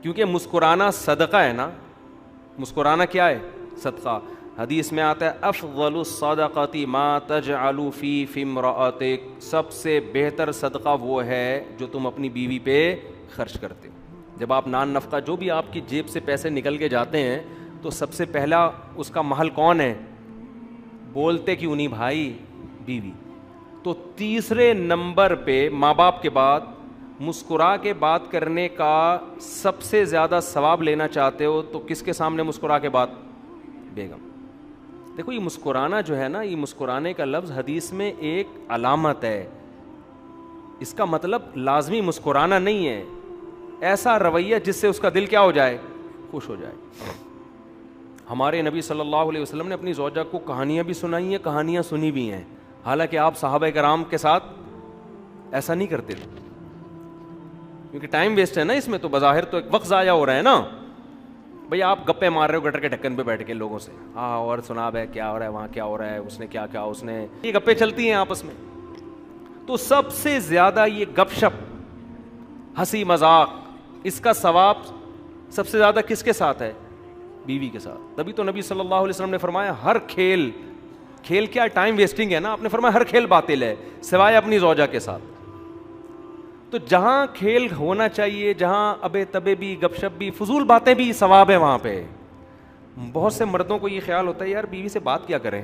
کیونکہ مسکرانا صدقہ ہے نا. مسکرانا کیا ہے؟ صدقہ. حدیث میں آتا ہے افضل الصدقۃ ما تجعل فی امرأتک، سب سے بہتر صدقہ وہ ہے جو تم اپنی بیوی پہ خرچ کرتے ہو. جب آپ نان نفقہ جو بھی آپ کی جیب سے پیسے نکل کے جاتے ہیں تو سب سے پہلا اس کا محل کون ہے؟ بولتے کیوں نہیں بھائی؟ بیوی. تو تیسرے نمبر پہ ماں باپ کے بعد مسکرا کے بات کرنے کا سب سے زیادہ ثواب لینا چاہتے ہو تو کس کے سامنے مسکرا کے بات؟ بیگم. دیکھو یہ مسکرانا جو ہے نا، یہ مسکرانے کا لفظ حدیث میں ایک علامت ہے. اس کا مطلب لازمی مسکرانا نہیں ہے، ایسا رویہ جس سے اس کا دل کیا ہو جائے؟ خوش ہو جائے. ہمارے نبی صلی اللہ علیہ وسلم نے اپنی زوجہ کو کہانیاں بھی سنائی ہیں، کہانیاں سنی بھی ہیں، حالانکہ آپ صحابہ کرام کے ساتھ ایسا نہیں کرتے تھے کیونکہ ٹائم ویسٹ ہے نا اس میں. تو بظاہر تو ایک وقت ضائع ہو رہا ہے نا بھئی. آپ گپے مار رہے ہو گٹر کے ڈھکن پہ بیٹھ کے لوگوں سے، ہاں اور سنا ہے کیا ہو رہا ہے وہاں، کیا ہو رہا ہے، اس نے کیا کیا، اس نے، یہ گپے چلتی ہیں آپس میں. تو سب سے زیادہ یہ گپ شپ، ہنسی مذاق، اس کا ثواب سب سے زیادہ کس کے ساتھ ہے؟ بیوی کے ساتھ. تبھی تو نبی صلی اللہ علیہ وسلم نے فرمایا ہر کھیل کیا ٹائم ویسٹنگ ہے نا. آپ نے فرمایا ہر کھیل باطل ہے سوائے اپنی زوجہ کے ساتھ. تو جہاں کھیل ہونا چاہیے، جہاں ابے تبے بھی، گپ شپ بھی، فضول باتیں بھی، ثواب ہے وہاں پہ. بہت سے مردوں کو یہ خیال ہوتا ہے یار بیوی سے بات کیا کریں،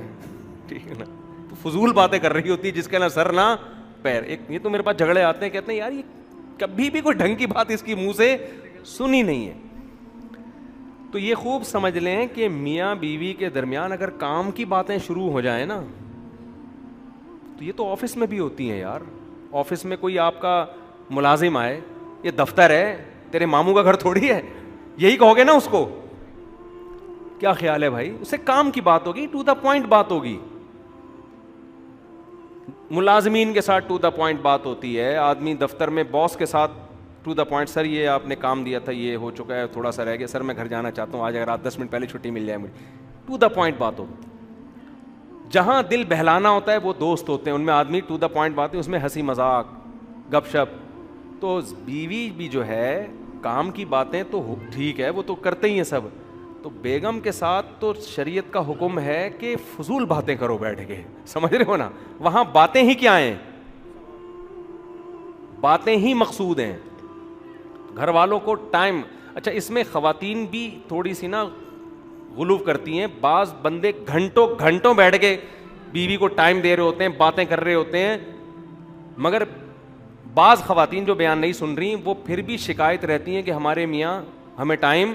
ٹھیک ہے نا، تو فضول باتیں کر رہی ہوتی جس کے نہ سر نہ پیر. ایک یہ تو میرے پاس جھگڑے آتے ہیں، کہتے ہیں یار یہ کبھی بھی کوئی ڈھنگ کی بات اس کی منہ سے سنی نہیں ہے. تو یہ خوب سمجھ لیں کہ میاں بیوی کے درمیان اگر کام کی باتیں شروع ہو جائیں نا، تو یہ تو آفس میں بھی ہوتی ہیں یار. آفس میں کوئی آپ کا ملازم آئے، یہ دفتر ہے، تیرے ماموں کا گھر تھوڑی ہے، یہی کہو گے نا اس کو. کیا خیال ہے بھائی؟ اس سے کام کی بات ہوگی، ٹو دا پوائنٹ بات ہوگی. ملازمین کے ساتھ ٹو دا پوائنٹ بات ہوتی ہے. آدمی دفتر میں باس کے ساتھ ٹو دا پوائنٹ، سر یہ آپ نے کام دیا تھا، یہ ہو چکا ہے، تھوڑا سا رہ گیا، سر میں گھر جانا چاہتا ہوں، آج اگر آپ 10 منٹ پہلے چھٹی مل جائے مجھے. ٹو دا پوائنٹ بات ہوگی. جہاں دل بہلانا ہوتا ہے وہ دوست ہوتے ہیں، ان میں آدمی ٹو دا پوائنٹ بات ہے، اس میں ہنسی مذاق گپ شپ. تو بیوی بھی جو ہے کام کی باتیں تو ٹھیک ہے، وہ تو کرتے ہی ہیں سب. تو بیگم کے ساتھ تو شریعت کا حکم ہے کہ فضول باتیں کرو بیٹھ کے، سمجھ رہے ہو نا. وہاں باتیں ہی کیا ہیں؟ باتیں ہی مقصود ہیں. گھر والوں کو ٹائم، اچھا اس میں خواتین بھی تھوڑی سی نا غلو کرتی ہیں. بعض بندے گھنٹوں گھنٹوں بیٹھ کے بیوی کو ٹائم دے رہے ہوتے ہیں، باتیں کر رہے ہوتے ہیں، مگر بعض خواتین جو بیان نہیں سن رہی وہ پھر بھی شکایت رہتی ہیں کہ ہمارے میاں ہمیں ٹائم.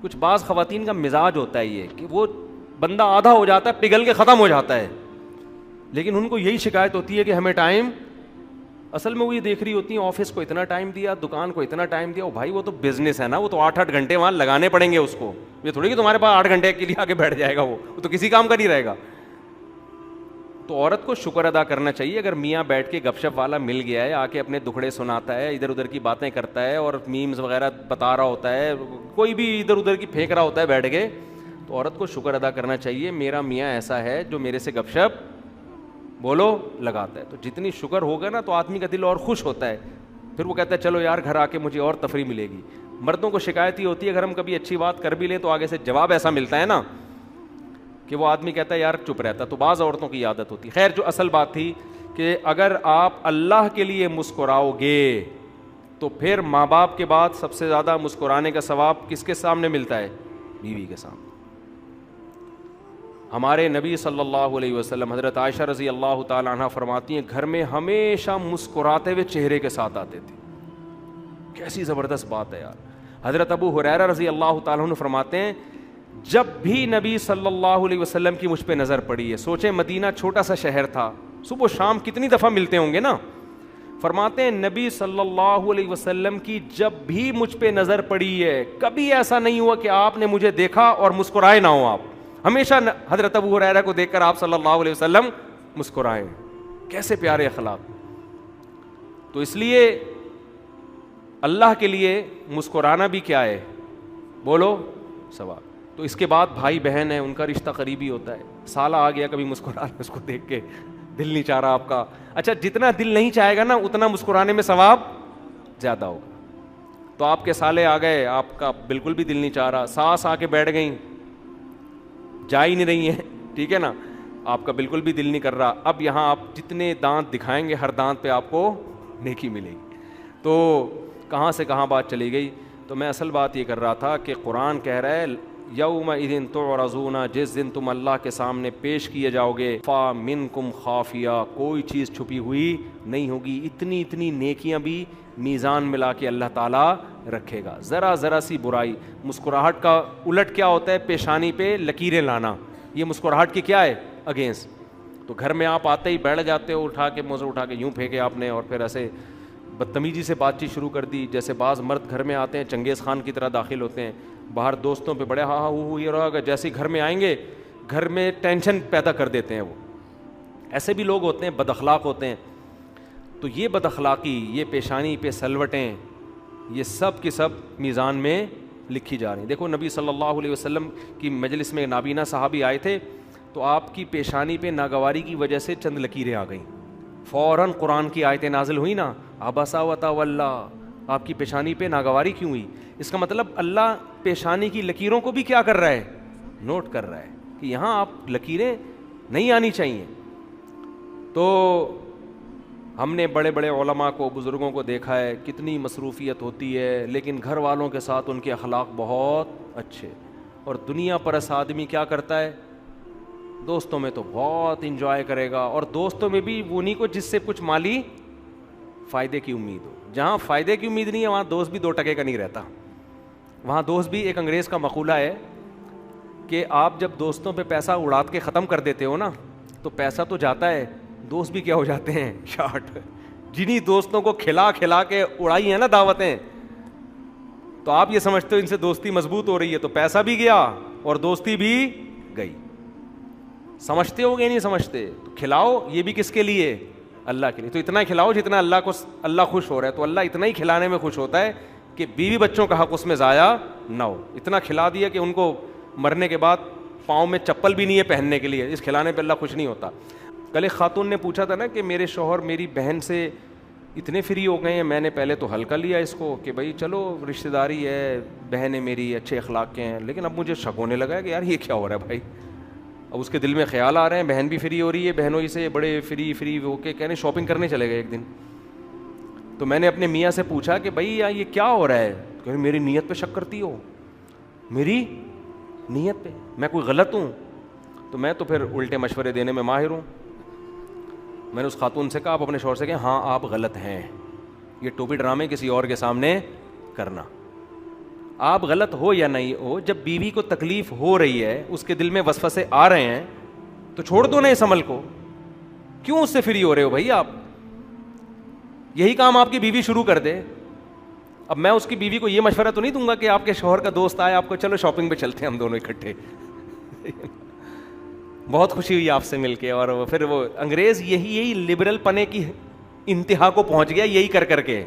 کچھ بعض خواتین کا مزاج ہوتا ہے یہ کہ وہ بندہ آدھا ہو جاتا ہے، پگھل کے ختم ہو جاتا ہے، لیکن ان کو یہی شکایت ہوتی ہے کہ ہمیں ٹائم. اصل میں وہ یہ دیکھ رہی ہوتی ہیں آفس کو اتنا ٹائم دیا، دکان کو اتنا ٹائم دیا. بھائی وہ تو بزنس ہے نا، وہ تو 8-8 گھنٹے وہاں لگانے پڑیں گے اس کو. یہ تھوڑی کہ تمہارے پاس 8 گھنٹے کے لیے آگے بیٹھ جائے گا، وہ تو کسی کام کا نہیں رہے گا. تو عورت کو شکر ادا کرنا چاہیے اگر میاں بیٹھ کے گپ شپ والا مل گیا ہے، آ کے اپنے دکھڑے سناتا ہے، ادھر ادھر کی باتیں کرتا ہے اور میمز وغیرہ بتا رہا ہوتا ہے، کوئی بھی ادھر ادھر کی پھینک رہا ہوتا ہے بیٹھ کے. تو عورت کو شکر ادا کرنا چاہیے میرا میاں ایسا ہے جو میرے سے گپ شپ بولو لگاتا ہے. تو جتنی شکر ہوگا نا تو آدمی کا دل اور خوش ہوتا ہے، پھر وہ کہتا ہے چلو یار گھر آ کے مجھے اور تفریح ملے گی. مردوں کو شکایت ہی ہوتی ہے اگر ہم کبھی اچھی بات کر بھی لیں تو آگے سے جواب ایسا ملتا ہے نا کہ وہ آدمی کہتا ہے یار چپ رہتا. تو بعض عورتوں کی عادت ہوتی. خیر جو اصل بات تھی کہ اگر آپ اللہ کے لیے مسکراؤ گے تو پھر ماں باپ کے بعد سب سے زیادہ مسکرانے کا ثواب کس کے سامنے ملتا ہے؟ بیوی کے سامنے. ہمارے نبی صلی اللہ علیہ وسلم حضرت عائشہ رضی اللہ تعالی عنہ فرماتی ہیں گھر میں ہمیشہ مسکراتے ہوئے چہرے کے ساتھ آتے تھے. کیسی زبردست بات ہے یار. حضرت ابو ہریرہ رضی اللہ تعالیٰ عنہ فرماتے ہیں جب بھی نبی صلی اللہ علیہ وسلم کی مجھ پہ نظر پڑی ہے، سوچیں مدینہ چھوٹا سا شہر تھا، صبح و شام کتنی دفعہ ملتے ہوں گے نا. فرماتے ہیں نبی صلی اللہ علیہ وسلم کی جب بھی مجھ پہ نظر پڑی ہے کبھی ایسا نہیں ہوا کہ آپ نے مجھے دیکھا اور مسکرائے نہ ہو. آپ ہمیشہ حضرت ابو ہریرہ کو دیکھ کر آپ صلی اللہ علیہ وسلم مسکرائے. کیسے پیارے اخلاق. تو اس لیے اللہ کے لیے مسکرانا بھی کیا ہے؟ بولو ثواب. تو اس کے بعد بھائی بہن ہیں، ان کا رشتہ قریبی ہوتا ہے. سالہ آ گیا کبھی مسکرا اس کو دیکھ کے دل نہیں چاہ رہا آپ کا. اچھا جتنا دل نہیں چاہے گا نا اتنا مسکرانے میں ثواب زیادہ ہوگا. تو آپ کے سالے آ گئے, آپ کا بالکل بھی دل نہیں چاہ رہا, ساس آ کے بیٹھ گئیں, جا ہی نہیں رہی ہیں, ٹھیک ہے نا, آپ کا بالکل بھی دل نہیں کر رہا. اب یہاں آپ جتنے دانت دکھائیں گے ہر دانت پہ آپ کو نیکی ملے گی. تو کہاں سے کہاں بات چلی گئی. تو میں اصل بات یہ کر رہا تھا کہ قرآن کہہ رہا ہے یومئذ تعرضون, جس دن تم اللہ کے سامنے پیش کیے جاؤ گے, فا منکم خافیہ, کوئی چیز چھپی ہوئی نہیں ہوگی. اتنی اتنی نیکیاں بھی میزان ملا کے اللہ تعالیٰ رکھے گا. ذرا ذرا سی برائی, مسکراہٹ کا الٹ کیا ہوتا ہے, پیشانی پہ لکیریں لانا, یہ مسکراہٹ کی کیا ہے, اگینسٹ. تو گھر میں آپ آتے ہی بیٹھ جاتے ہو, اٹھا کے موزے اٹھا کے یوں پھینکے آپ نے, اور پھر ایسے بدتمیزی سے بات چیت شروع کر دی. جیسے بعض مرد گھر میں آتے ہیں چنگیز خان کی طرح داخل ہوتے ہیں, باہر دوستوں پہ بڑے ہاں ہاں یہ رہا, جیسے گھر میں آئیں گے گھر میں ٹینشن پیدا کر دیتے ہیں. وہ ایسے بھی لوگ ہوتے ہیں, بد اخلاق ہوتے ہیں. تو یہ بد اخلاقی, یہ پیشانی پہ سلوٹیں, یہ سب کی سب میزان میں لکھی جا رہی ہیں. دیکھو نبی صلی اللہ علیہ وسلم کی مجلس میں نابینا صحابی آئے تھے, تو آپ کی پیشانی پہ ناگواری کی وجہ سے چند لکیریں آ گئیں. فوراً قرآن کی آیتیں نازل ہوئی نا, عبسا وتولی, آپ کی پیشانی پہ ناگواری کیوں ہوئی. اس کا مطلب اللہ پیشانی کی لکیروں کو بھی کیا کر رہا ہے, نوٹ کر رہا ہے کہ یہاں آپ لکیریں نہیں آنی چاہیے. تو ہم نے بڑے بڑے علماء کو, بزرگوں کو دیکھا ہے کتنی مصروفیت ہوتی ہے, لیکن گھر والوں کے ساتھ ان کے اخلاق بہت اچھے. اور دنیا پرست آدمی کیا کرتا ہے, دوستوں میں تو بہت انجوائے کرے گا, اور دوستوں میں بھی انہیں کو جس سے کچھ مالی فائدے کی امید ہو. جہاں فائدے کی امید نہیں ہے وہاں دوست بھی 2 ٹکے کا نہیں رہتا. وہاں دوست بھی, ایک انگریز کا مقولہ ہے کہ آپ جب دوستوں پہ پیسہ اڑا کے ختم کر دیتے ہو نا, تو پیسہ تو جاتا ہے, دوست بھی کیا ہو جاتے ہیں, شارٹ. جنہیں دوستوں کو کھلا کھلا کے اڑائی ہیں نا دعوتیں, تو آپ یہ سمجھتے ہو ان سے دوستی مضبوط ہو رہی ہے, تو پیسہ بھی گیا اور دوستی بھی گئی. سمجھتے ہو گے نہیں سمجھتے. تو کھلاؤ, یہ بھی کس کے لیے, اللہ کے لیے. تو اتنا کھلاؤ جتنا اللہ خوش ہو رہا ہے. تو اللہ اتنا ہی کھلانے میں خوش ہوتا ہے کہ بیوی بچوں کا حق اس میں ضائع نہ ہو. اتنا کھلا دیا کہ ان کو مرنے کے بعد پاؤں میں چپل بھی نہیں ہے پہننے کے لیے, اس کھلانے پہ اللہ خوش نہیں ہوتا. کل ایک خاتون نے پوچھا تھا نا کہ میرے شوہر میری بہن سے اتنے فری ہو گئے ہیں. میں نے پہلے تو ہلکا لیا اس کو کہ بھائی چلو رشتہ داری ہے, بہن ہے میری, اچھے اخلاق کے ہیں, لیکن اب مجھے شک ہونے لگا ہے کہ یار یہ کیا ہو رہا ہے بھائی. اب اس کے دل میں خیال آ رہے ہیں بہن بھی فری ہو رہی ہے, بہنوں ہی سے بڑے فری ہو کے کہنے شاپنگ کرنے چلے گئے ایک دن. تو میں نے اپنے میاں سے پوچھا کہ بھائی یہ کیا ہو رہا ہے, کہ میری نیت پہ شک کرتی ہو, میری نیت پہ, میں کوئی غلط ہوں. تو میں تو پھر الٹے مشورے دینے میں ماہر ہوں. میں نے اس خاتون سے کہا, آپ اپنے شوہر سے کہیں ہاں آپ غلط ہیں, یہ ٹوپی ڈرامے کسی اور کے سامنے کرنا. آپ غلط ہو یا نہیں ہو, جب بیوی کو تکلیف ہو رہی ہے, اس کے دل میں وسوسے آ رہے ہیں, تو چھوڑ دو نا اس عمل کو. کیوں اس سے فری ہو رہے ہو بھائی آپ؟ یہی کام آپ کی بیوی شروع کر دے. اب میں اس کی بیوی کو یہ مشورہ تو نہیں دوں گا کہ آپ کے شوہر کا دوست آئے, آپ کو چلو شاپنگ پہ چلتے ہیں ہم دونوں اکٹھے. بہت خوشی ہوئی آپ سے مل کے. اور پھر وہ انگریز یہی لبرل پنے کی انتہا کو پہنچ گیا یہی کر کر کے.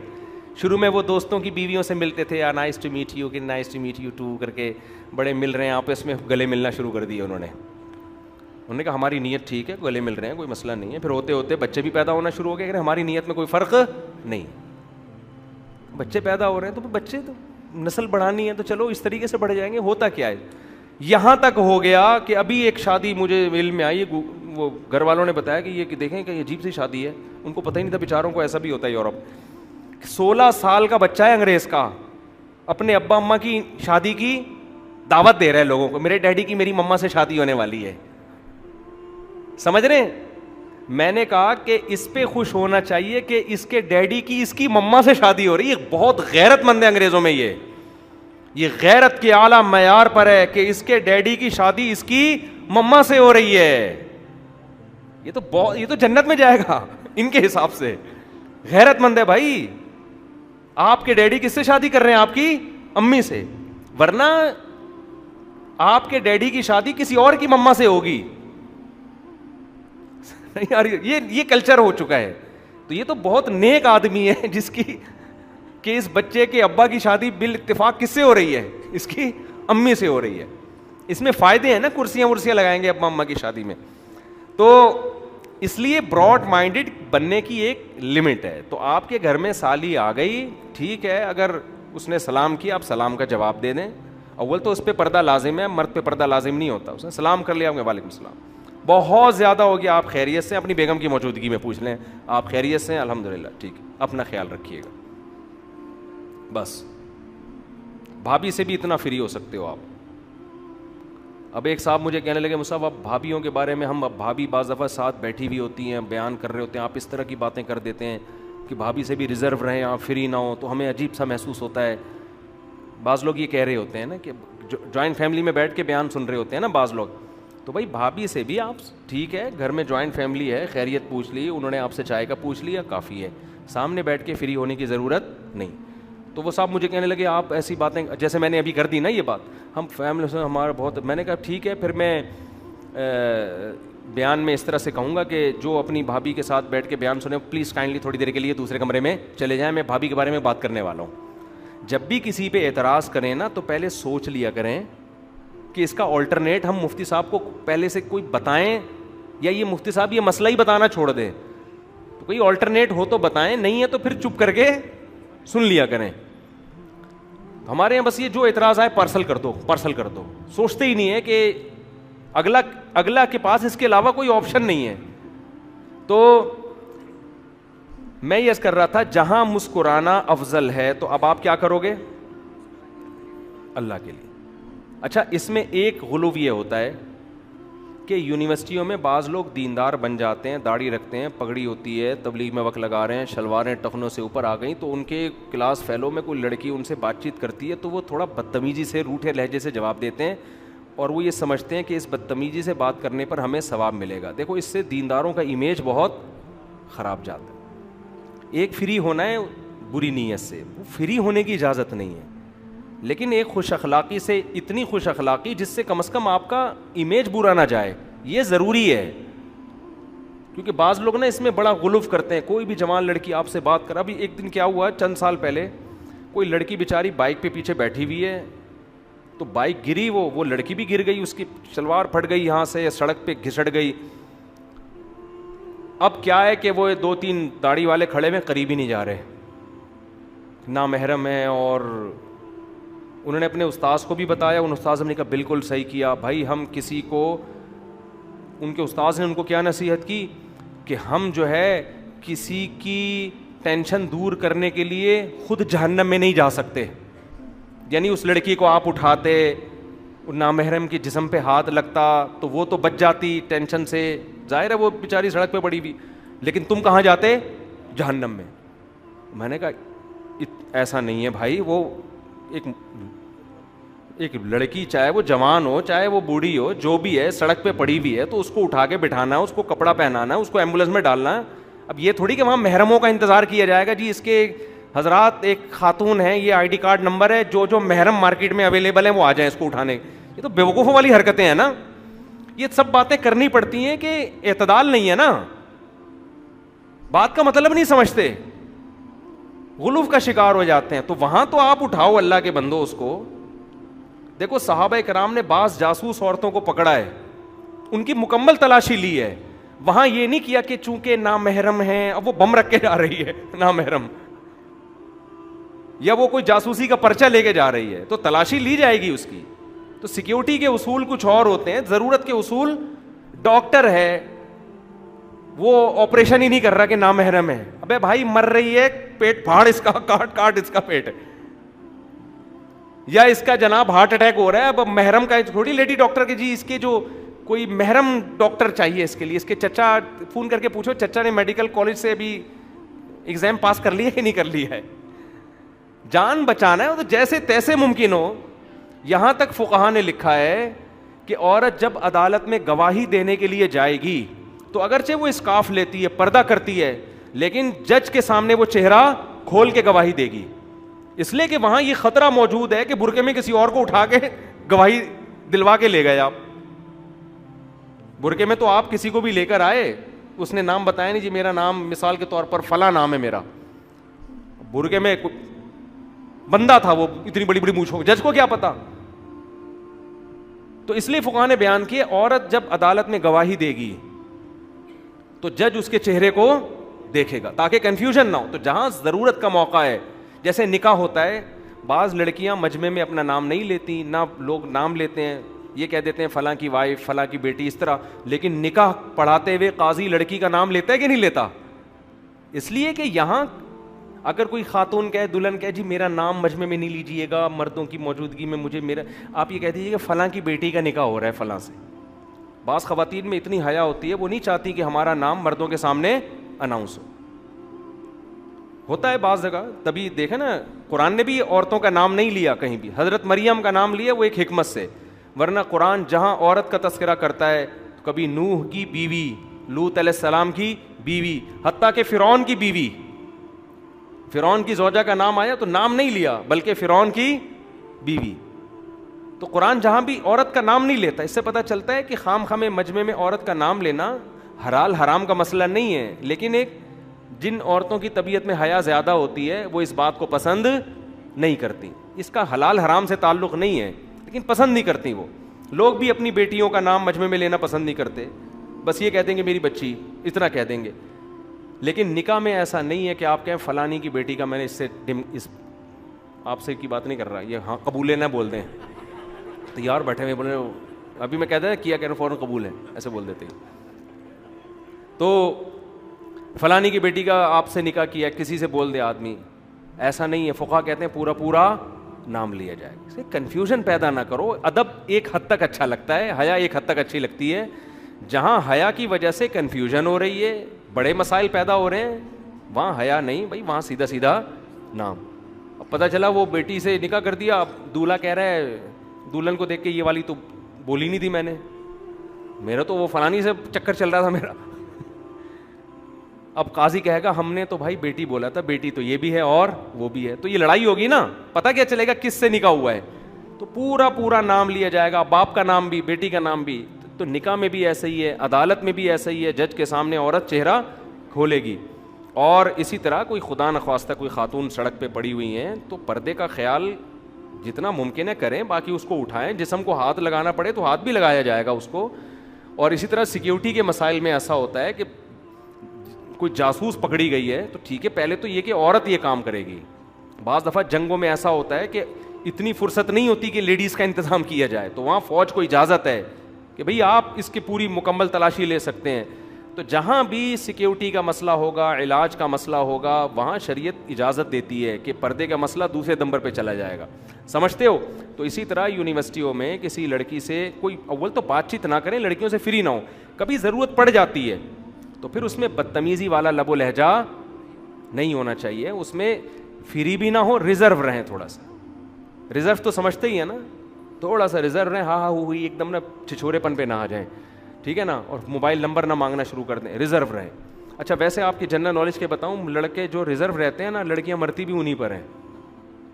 شروع میں وہ دوستوں کی بیویوں سے ملتے تھے, نائس ٹو میٹ یو, کہ nice to meet you too کر کے, بڑے مل رہے ہیں آپس میں, گلے ملنا شروع کر دیے انہوں نے کہا ہماری نیت ٹھیک ہے, گلے مل رہے ہیں, کوئی مسئلہ نہیں ہے. پھر ہوتے ہوتے بچے بھی پیدا ہونا شروع ہو گئے, کہ ہماری نیت میں کوئی فرق نہیں, بچے پیدا ہو رہے ہیں, تو بچے تو نسل بڑھانی ہے, تو چلو اس طریقے سے بڑھ جائیں گے. ہوتا کیا ہے, یہاں تک ہو گیا کہ ابھی ایک شادی مجھے علم میں آئی, وہ گھر والوں نے بتایا کہ یہ دیکھیں کہ یہ عجیب سی شادی ہے. ان کو پتہ ہی نہیں تھا بیچاروں کو ایسا بھی ہوتا ہے یورپ. 16 سال کا بچہ ہے انگریز کا, اپنے ابا اماں کی شادی کی دعوت دے رہا ہے لوگوں کو, میرے ڈیڈی کی میری مما سے شادی ہونے والی ہے. سمجھ رہے ہیں؟ میں نے کہا کہ اس پہ خوش ہونا چاہیے کہ اس کے ڈیڈی کی اس کی مما سے شادی ہو رہی ہے. بہت غیرت مند ہے انگریزوں میں, یہ غیرت کے اعلیٰ معیار پر ہے کہ اس کے ڈیڈی کی شادی اس کی مما سے ہو رہی ہے. یہ تو جنت میں جائے گا ان کے حساب سے. غیرت مند ہے بھائی. آپ کے ڈیڈی کس سے شادی کر رہے ہیں؟ آپ کی امی سے, ورنہ آپ کے ڈیڈی کی شادی کسی اور کی مما سے ہوگی. یار یہ کلچر ہو چکا ہے. تو یہ تو بہت نیک آدمی ہے جس کی کہ اس بچے کے ابا کی شادی بال اتفاق کس سے ہو رہی ہے؟ اس کی امی سے ہو رہی ہے. اس میں فائدے ہیں نا, کرسیاں ورسیاں لگائیں گے ابا اما کی شادی میں. تو اس لیے براڈ مائنڈڈ بننے کی ایک لمٹ ہے. تو آپ کے گھر میں سالی آ گئی, ٹھیک ہے, اگر اس نے سلام کیا, آپ سلام کا جواب دے دیں. اول تو اس پہ پردہ لازم ہے, مرد پہ پردہ لازم نہیں ہوتا. اس نے سلام کر لیا, آپ نے وعلیکم السلام. بہت زیادہ ہو گیا, آپ خیریت سے, اپنی بیگم کی موجودگی میں پوچھ لیں آپ خیریت سے, الحمدللہ ٹھیک ہے, اپنا خیال رکھیے گا بس. بھابھی سے بھی اتنا فری ہو سکتے ہو آپ. اب ایک صاحب مجھے کہنے لگے مصعب اب بھابھیوں کے بارے میں, ہم اب بھابھی بعض دفعہ ساتھ بیٹھی ہوئی ہوتی ہیں, بیان کر رہے ہوتے ہیں, آپ اس طرح کی باتیں کر دیتے ہیں کہ بھابھی سے بھی ریزرو رہیں, آپ فری نہ ہو, تو ہمیں عجیب سا محسوس ہوتا ہے. بعض لوگ یہ کہہ رہے ہوتے ہیں نا کہ جوائنٹ فیملی میں بیٹھ کے بیان سن رہے ہوتے ہیں نا بعض لوگ, تو بھائی بھابھی سے بھی آپ ٹھیک ہے, گھر میں جوائنٹ فیملی ہے, خیریت پوچھ لی, انہوں نے آپ سے چائے کا پوچھ لیا, کافی ہے, سامنے بیٹھ کے فری ہونے کی ضرورت نہیں. تو وہ صاحب مجھے کہنے لگے آپ ایسی باتیں, جیسے میں نے ابھی کر دی نا یہ بات, ہم فیملی سے ہمارا بہت, میں نے کہا ٹھیک ہے پھر میں بیان میں اس طرح سے کہوں گا کہ جو اپنی بھابھی کے ساتھ بیٹھ کے بیان سنیں پلیز کائنڈلی تھوڑی دیر کے لیے دوسرے کمرے میں چلے جائیں, میں بھابھی کے بارے میں بات کرنے والا ہوں. جب بھی کسی پہ اعتراض کریں نا تو پہلے سوچ لیا کریں کہ اس کا آلٹرنیٹ ہم مفتی صاحب کو پہلے سے کوئی بتائیں, یا یہ مفتی صاحب یہ مسئلہ ہی بتانا چھوڑ دیں, تو کوئی آلٹرنیٹ ہو تو بتائیں, نہیں ہے تو پھر چپ کر کے سن لیا کریں. ہمارے یہاں بس یہ جو اعتراض آئے پارسل کر دو, پارسل کر دو, سوچتے ہی نہیں ہے کہ اگلا کے پاس اس کے علاوہ کوئی آپشن نہیں ہے. تو میں یہ کر رہا تھا جہاں مسکرانا افضل ہے تو اب آپ کیا کرو گے اللہ کے لیے. اچھا اس میں ایک غلو یہ ہوتا ہے کہ یونیورسٹیوں میں بعض لوگ دیندار بن جاتے ہیں, داڑھی رکھتے ہیں, پگڑی ہوتی ہے, تبلیغ میں وقت لگا رہے ہیں, شلواریں ٹخنوں سے اوپر آ گئیں, تو ان کے کلاس فیلو میں کوئی لڑکی ان سے بات چیت کرتی ہے تو وہ تھوڑا بدتمیزی سے, روٹھے لہجے سے جواب دیتے ہیں, اور وہ یہ سمجھتے ہیں کہ اس بدتمیزی سے بات کرنے پر ہمیں ثواب ملے گا. دیکھو اس سے دینداروں کا امیج بہت خراب جاتا ہے. ایک فری ہونا ہے بری نیت سے, وہ فری ہونے کی اجازت نہیں ہے, لیکن ایک خوش اخلاقی سے, اتنی خوش اخلاقی جس سے کم از کم آپ کا امیج برا نہ جائے, یہ ضروری ہے. کیونکہ بعض لوگ نا اس میں بڑا غلو کرتے ہیں, کوئی بھی جوان لڑکی آپ سے بات کر, ابھی ایک دن کیا ہوا چند سال پہلے, کوئی لڑکی بیچاری بائک پہ پیچھے بیٹھی ہوئی ہے, تو بائک گری, وہ لڑکی بھی گر گئی, اس کی شلوار پھٹ گئی یہاں سے, سڑک پہ گھسٹ گئی. اب کیا ہے کہ وہ 2-3 داڑھی والے کھڑے ہوئے, قریب ہی نہیں جا رہے, نامحرم ہیں. اور انہوں نے اپنے استاذ کو بھی بتایا, ان استاذ نے کہا بالکل صحیح کیا بھائی, ہم کسی کو, ان کے استاذ نے ان کو کیا نصیحت کی کہ ہم جو ہے کسی کی ٹینشن دور کرنے کے لیے خود جہنم میں نہیں جا سکتے. یعنی اس لڑکی کو آپ اٹھاتے, نامحرم کے جسم پہ ہاتھ لگتا تو وہ تو بچ جاتی ٹینشن سے, ظاہر ہے وہ بیچاری سڑک پہ پڑی ہوئی, لیکن تم کہاں جاتے, جہنم میں. میں نے کہا ایسا نہیں ہے بھائی, وہ ایک لڑکی چاہے وہ جوان ہو چاہے وہ بوڑھی ہو, جو بھی ہے سڑک پہ پڑی ہوئی ہے تو اس کو اٹھا کے بٹھانا ہے, اس کو کپڑا پہنانا ہے, اس کو ایمبولینس میں ڈالنا ہے. اب یہ تھوڑی کہ وہاں محرموں کا انتظار کیا جائے گا, جی اس کے حضرات ایک خاتون ہیں, یہ آئی ڈی کارڈ نمبر ہے, جو محرم مارکیٹ میں اویلیبل ہیں وہ آ جائیں اس کو اٹھانے. یہ تو بیوقوفوں والی حرکتیں ہیں نا, یہ سب باتیں کرنی پڑتی ہیں کہ اعتدال نہیں ہے نا, بات کا مطلب نہیں سمجھتے, غلو کا شکار ہو جاتے ہیں. تو وہاں تو آپ اٹھاؤ اللہ کے بندو اس کو. دیکھو صحابہ کرام نے بعض جاسوس عورتوں کو پکڑا ہے, ان کی مکمل تلاشی لی ہے, وہاں یہ نہیں کیا کہ چونکہ نامحرم ہیں اب وہ بم رکھ کے جا رہی ہے نامحرم, یا وہ کوئی جاسوسی کا پرچہ لے کے جا رہی ہے, تو تلاشی لی جائے گی اس کی. تو سیکیورٹی کے اصول کچھ اور ہوتے ہیں, ضرورت کے اصول. ڈاکٹر ہے وہ آپریشن ہی نہیں کر رہا کہ نامحرم ہے, ابے بھائی مر رہی ہے, پیٹ پھاڑ اس کا, کاٹ اس کا پیٹ, یا اس کا جناب ہارٹ اٹیک ہو رہا ہے. اب محرم کا تھوڑی لیڈی ڈاکٹر کے, جی اس کے جو کوئی محرم ڈاکٹر چاہیے اس کے لیے, اس کے چچا فون کر کے پوچھو چچا نے میڈیکل کالج سے ابھی ایگزام پاس کر لیا کہ نہیں کر لیا ہے. جان بچانا ہے تو جیسے تیسے ممکن ہو. یہاں تک فقہاء نے لکھا ہے کہ عورت جب عدالت میں گواہی دینے کے لیے جائے گی تو اگرچہ وہ اسکارف لیتی ہے, پردہ کرتی ہے, لیکن جج کے سامنے وہ چہرہ کھول کے گواہی دے گی, اس لیے کہ وہاں یہ خطرہ موجود ہے کہ برقعے میں کسی اور کو اٹھا کے گواہی دلوا کے لے گئے آپ. برقعے میں تو آپ کسی کو بھی لے کر آئے, اس نے نام بتایا نہیں, جی میرا نام مثال کے طور پر فلاں نام ہے میرا, برقعے میں بندہ تھا وہ, اتنی بڑی بڑی مونچھ ہو, جج کو کیا پتا. تو اس لیے فقہاء نے بیان کیا عورت جب عدالت میں گواہی دے گی تو جج اس کے چہرے کو دیکھے گا تاکہ کنفیوژن نہ ہو. تو جہاں ضرورت کا موقع ہے, جیسے نکاح ہوتا ہے, بعض لڑکیاں مجمع میں اپنا نام نہیں لیتی, نہ لوگ نام لیتے ہیں, یہ کہہ دیتے ہیں فلاں کی وائف, فلاں کی بیٹی, اس طرح. لیکن نکاح پڑھاتے ہوئے قاضی لڑکی کا نام لیتا ہے کہ نہیں لیتا؟ اس لیے کہ یہاں اگر کوئی خاتون کہے, دلہن کہے جی میرا نام مجمع میں نہیں لیجیے گا مردوں کی موجودگی میں, مجھے میرا, آپ یہ کہہ دیجیے کہ فلاں کی بیٹی کا نکاح ہو رہا ہے فلاں سے. بعض خواتین میں اتنی حیا ہوتی ہے, وہ نہیں چاہتی کہ ہمارا نام مردوں کے سامنے اناؤنس ہو. ہوتا ہے بعض جگہ, تبھی دیکھیں نا قرآن نے بھی عورتوں کا نام نہیں لیا کہیں بھی. حضرت مریم کا نام لیا وہ ایک حکمت سے, ورنہ قرآن جہاں عورت کا تذکرہ کرتا ہے تو کبھی نوح کی بیوی, لوط علیہ السلام کی بیوی, حتیٰ کہ فرعون کی بیوی, فرعون کی زوجہ کا نام آیا تو نام نہیں لیا بلکہ فرعون کی بیوی. تو قرآن جہاں بھی عورت کا نام نہیں لیتا. اس سے پتہ چلتا ہے کہ خام خام مجمع میں عورت کا نام لینا حلال حرام کا مسئلہ نہیں ہے, لیکن ایک جن عورتوں کی طبیعت میں حیا زیادہ ہوتی ہے وہ اس بات کو پسند نہیں کرتی. اس کا حلال حرام سے تعلق نہیں ہے, لیکن پسند نہیں کرتی. وہ لوگ بھی اپنی بیٹیوں کا نام مجمع میں لینا پسند نہیں کرتے, بس یہ کہہ دیں گے میری بچی, اتنا کہہ دیں گے. لیکن نکاح میں ایسا نہیں ہے کہ آپ کہیں فلانی کی بیٹی کا, میں نے اس آپ سے کی بات نہیں کر رہا, یہ ہاں قبول ہے نہ بول دیں تو یار بیٹھے ہوئے بولے ابھی میں کہتا ہے کیا کہہ رہا ہوں فوراً قبول ہے, ایسے بول دیتے ہیں. تو فلانی کی بیٹی کا آپ سے نکاح کیا, کسی سے بول دے آدمی, ایسا نہیں ہے. فقہا کہتے ہیں پورا پورا نام لیا جائے گا. اسے کنفیوژن پیدا نہ کرو. ادب ایک حد تک اچھا لگتا ہے, حیا ایک حد تک اچھی لگتی ہے. جہاں حیا کی وجہ سے کنفیوژن ہو رہی ہے, بڑے مسائل پیدا ہو رہے ہیں, وہاں حیا نہیں بھائی, وہاں سیدھا سیدھا نام. اب پتہ چلا وہ بیٹی سے نکاح کر دیا, اب دولہا کہہ رہا ہے, دلہن کو دیکھ کے یہ والی تو بولی نہیں تھی میں نے, میرا تو وہ فلانی سے چکر چل رہا تھا میرا. اب قاضی کہے گا ہم نے تو بھائی بیٹی بولا تھا, بیٹی تو یہ بھی ہے اور وہ بھی ہے, تو یہ لڑائی ہوگی نا. پتہ کیا چلے گا کس سے نکاح ہوا ہے؟ تو پورا پورا نام لیا جائے گا, باپ کا نام بھی بیٹی کا نام بھی. تو نکاح میں بھی ایسا ہی ہے, عدالت میں بھی ایسا ہی ہے, جج کے سامنے عورت چہرہ کھولے گی. اور اسی طرح کوئی خدا نخواستہ کوئی خاتون سڑک پہ پڑی ہوئی ہیں تو پردے کا خیال جتنا ممکن ہے کریں, باقی اس کو اٹھائیں. جسم کو ہاتھ لگانا پڑے تو ہاتھ بھی لگایا جائے گا اس کو. اور اسی طرح سیکیورٹی کے مسائل میں ایسا ہوتا ہے کہ کوئی جاسوس پکڑی گئی ہے تو ٹھیک ہے, پہلے تو یہ کہ عورت یہ کام کرے گی. بعض دفعہ جنگوں میں ایسا ہوتا ہے کہ اتنی فرصت نہیں ہوتی کہ لیڈیز کا انتظام کیا جائے, تو وہاں فوج کو اجازت ہے کہ بھئی آپ اس کی پوری مکمل تلاشی لے سکتے ہیں. تو جہاں بھی سیکیورٹی کا مسئلہ ہوگا, علاج کا مسئلہ ہوگا, وہاں شریعت اجازت دیتی ہے کہ پردے کا مسئلہ دوسرے نمبر پہ چلا جائے گا. سمجھتے ہو؟ تو اسی طرح یونیورسٹیوں میں کسی لڑکی سے کوئی اول تو بات چیت نہ کریں, لڑکیوں سے فری نہ ہو. کبھی ضرورت پڑ جاتی ہے تو پھر اس میں بدتمیزی والا لب و لہجہ نہیں ہونا چاہیے, اس میں فری بھی نہ ہو, ریزرو رہیں. تھوڑا سا ریزرو تو سمجھتے ہی ہیں نا, تھوڑا سا ریزرو رہیں, ہاں ہاں ہوئی ایک دم نا چھچورے پن پہ نہ آ جائیں, ٹھیک ہے نا, اور موبائل نمبر نہ مانگنا شروع کر دیں, ریزرو رہیں. اچھا ویسے آپ کی جنرل نالج کے بتاؤں, لڑکے جو ریزرو رہتے ہیں نا, لڑکیاں مرتی بھی انہیں پر ہیں.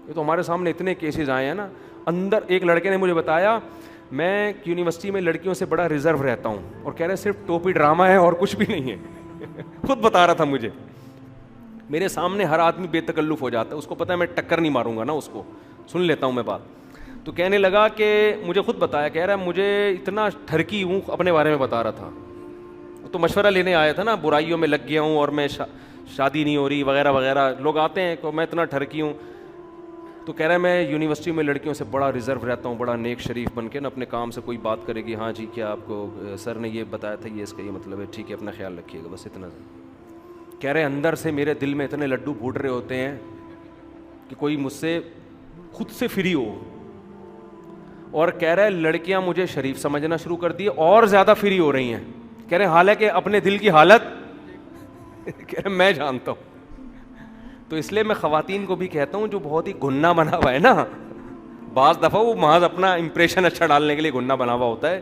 یہ تو ہمارے سامنے اتنے کیسز آئے ہیں نا. اندر ایک لڑکے نے مجھے بتایا میں یونیورسٹی میں لڑکیوں سے بڑا ریزرو رہتا ہوں, اور کہہ رہے صرف ٹوپی ڈرامہ ہے اور کچھ بھی نہیں ہے. خود بتا رہا تھا مجھے, میرے سامنے ہر آدمی بے تکلف ہو جاتا ہے, اس کو پتہ ہے میں ٹکر نہیں ماروں گا نا, اس کو سن لیتا ہوں میں بات. تو کہنے لگا کہ مجھے خود بتایا, کہہ رہا ہے مجھے اتنا ٹھرکی ہوں, اپنے بارے میں بتا رہا تھا. تو مشورہ لینے آیا تھا نا, برائیوں میں لگ گیا ہوں اور میں شادی نہیں ہو رہی وغیرہ وغیرہ, لوگ آتے ہیں کہ میں اتنا ٹھرکی ہوں. تو کہہ رہا ہے میں یونیورسٹی میں لڑکیوں سے بڑا ریزرو رہتا ہوں, بڑا نیک شریف بن کے نا, اپنے کام سے کوئی بات کرے گی ہاں جی کیا آپ کو سر نے یہ بتایا تھا, یہ اس کا یہ مطلب ہے, ٹھیک ہے اپنا خیال رکھیے گا, بس اتنا. کہہ رہے اندر سے میرے دل میں اتنے لڈو پھوٹ رہے ہوتے ہیں کہ کوئی مجھ سے خود سے فری ہو. اور کہہ رہے لڑکیاں مجھے شریف سمجھنا شروع کر دی, اور زیادہ فری ہو رہی ہیں. کہہ رہے حالانکہ اپنے دل کی حالت کہہ رہے میں جانتا ہوں. تو اس لیے میں خواتین کو بھی کہتا ہوں جو بہت ہی گھنا بنا ہوا ہے نا, بعض دفعہ وہ محض اپنا امپریشن اچھا ڈالنے کے لیے گھنا بنا ہوا ہوتا ہے,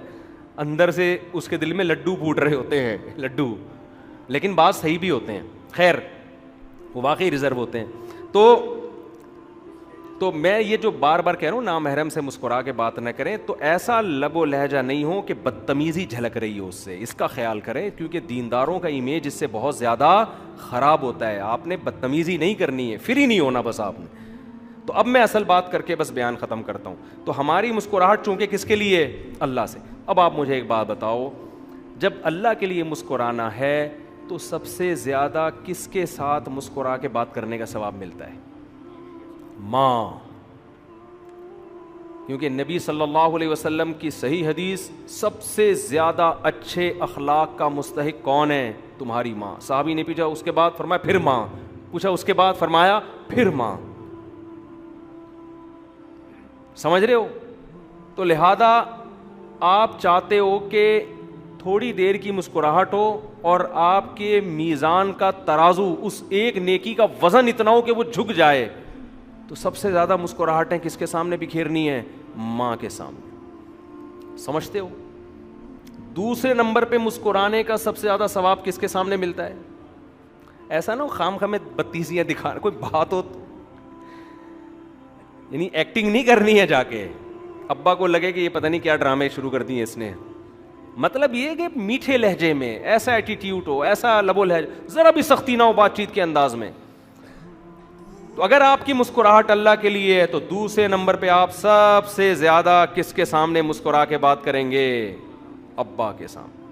اندر سے اس کے دل میں لڈو پھوٹ رہے ہوتے ہیں, لڈو, لیکن بعض صحیح بھی ہوتے ہیں. خیر وہ واقعی ریزرو ہوتے ہیں. تو میں یہ جو بار بار کہہ رہا ہوں نامحرم سے مسکرا کے بات نہ کریں, تو ایسا لب و لہجہ نہیں ہو کہ بدتمیزی جھلک رہی ہو اس سے, اس کا خیال کریں, کیونکہ دینداروں کا امیج اس سے بہت زیادہ خراب ہوتا ہے. آپ نے بدتمیزی نہیں کرنی ہے, فری نہیں ہونا بس آپ نے. تو اب میں اصل بات کر کے بس بیان ختم کرتا ہوں. تو ہماری مسکراہٹ چونکہ کس کے لیے؟ اللہ سے. اب آپ مجھے ایک بات بتاؤ, جب اللہ کے لیے مسکرانا ہے تو سب سے زیادہ کس کے ساتھ مسکرا کے بات کرنے کا ثواب ملتا ہے؟ ماں. کیونکہ نبی صلی اللہ علیہ وسلم کی صحیح حدیث، سب سے زیادہ اچھے اخلاق کا مستحق کون ہے؟ تمہاری ماں. صحابی نے پوچھا اس کے بعد، فرمایا پھر ماں. پوچھا اس کے بعد، فرمایا پھر ماں. سمجھ رہے ہو؟ تو لہذا آپ چاہتے ہو کہ تھوڑی دیر کی مسکراہٹ ہو اور آپ کے میزان کا ترازو، اس ایک نیکی کا وزن اتنا ہو کہ وہ جھک جائے، تو سب سے زیادہ مسکراہٹیں کس کے سامنے بکھیرنی ہیں؟ ماں کے سامنے. سمجھتے ہو؟ دوسرے نمبر پہ مسکرانے کا سب سے زیادہ ثواب کس کے سامنے ملتا ہے؟ ایسا نہ خام خامے بتیسیاں دکھا، کوئی بات ہو، یعنی ایکٹنگ نہیں کرنی ہے جا کے ابا کو لگے کہ یہ پتہ نہیں کیا ڈرامے شروع کر دیے اس نے. مطلب یہ کہ میٹھے لہجے میں ایسا ایٹیٹیوڈ ہو، ایسا لب و لہجہ، ذرا بھی سختی نہ ہو بات چیت کے انداز میں. تو اگر آپ کی مسکراہٹ اللہ کے لیے ہے تو دوسرے نمبر پہ آپ سب سے زیادہ کس کے سامنے مسکرا کے بات کریں گے؟ ابا کے سامنے.